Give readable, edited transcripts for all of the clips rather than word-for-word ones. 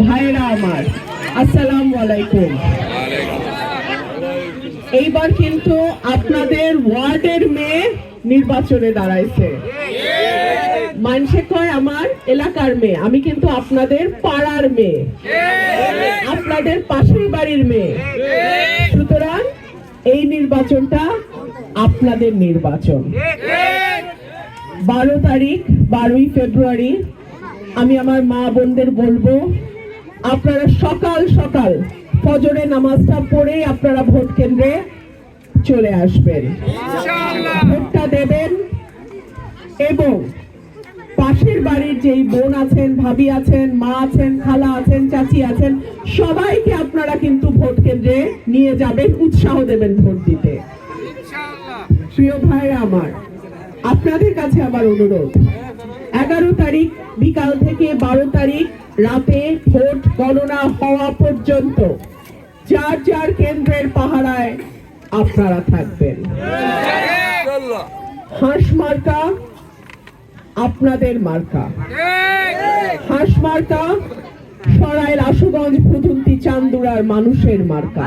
ভাইরা আমার, আসসালামু আলাইকুম। এইবার কিন্তু আপনাদের ওয়ার্ডের মেয়ে নির্বাচনে দাঁড়াইছে। মানুষে কয় আমার এলাকার মেয়ে, আমি কিন্তু আপনাদের পাড়ার মেয়ে, আপনাদের পাশের বাড়ির মেয়ে। সুতরাং এই নির্বাচনটা আপনাদের নির্বাচন। 12 তারিখ 12ই ফেব্রুয়ারি আমি আমার মা বোনদের বলবো, আপনারা সকাল সকাল ফজরের নামাজটা পড়ে আপনারা ভোট কেন্দ্রে চলে আসবেন, ভোটটা দেবেন। এবং পাশের বাড়ির যেই বোন আছেন, ভাবি আছেন, মা আছেন, খালা আছেন, চাচি আছেন, সবাইকে আপনারা কিন্তু ভোট কেন্দ্রে নিয়ে যাবেন, উৎসাহ দেবেন ভোট দিতে। প্রিয় ভাইরা আমার, আপনাদের কাছে আমার অনুরোধ, 11 তারিখ বিকাল থেকে 12 তারিখ রাতে ভোট গণনা হওয়া পর্যন্ত যার যার কেন্দ্রের পাহারায় আপনারা থাকবেন। হাঁস মার্কা আপনাদের মার্কা, হাঁস মার্কা সরাইল, আশুগঞ্জ, ফুতুন্তি, চান্দুরার মানুষের মার্কা।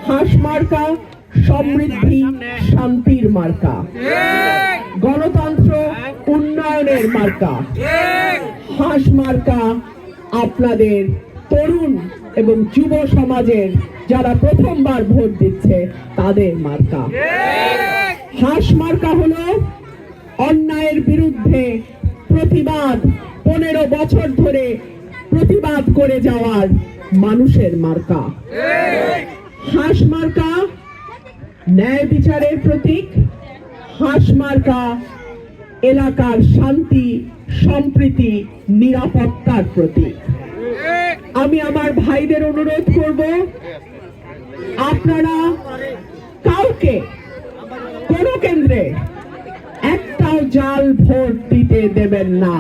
হাঁস মার্কা সমৃদ্ধি, শান্তির মার্কা, গণতন্ত্র, উন্নয়নের মার্কা। হাঁস মার্কা আপনাদের তরুণ এবং যুব সমাজের যারা প্রথমবার ভোট দিচ্ছে তাদের মার্কা। হাঁস মার্কা হলো অন্যায়ের বিরুদ্ধে প্রতিবাদ, 15 বছর ধরে প্রতিবাদ করে যাওয়ার মানুষের মার্কা। হাঁস মার্কা ন্যায় বিচারের প্রতীক। হাঁস মার্কা এলাকার শান্তি, সম্প্রীতি, নিরাপত্তার প্রতীক। আমি আমার ভাইদের অনুরোধ করব, আপনারা কাউকে কোন কেন্দ্রে একটাও জাল ভোট দিতে দেবেন না।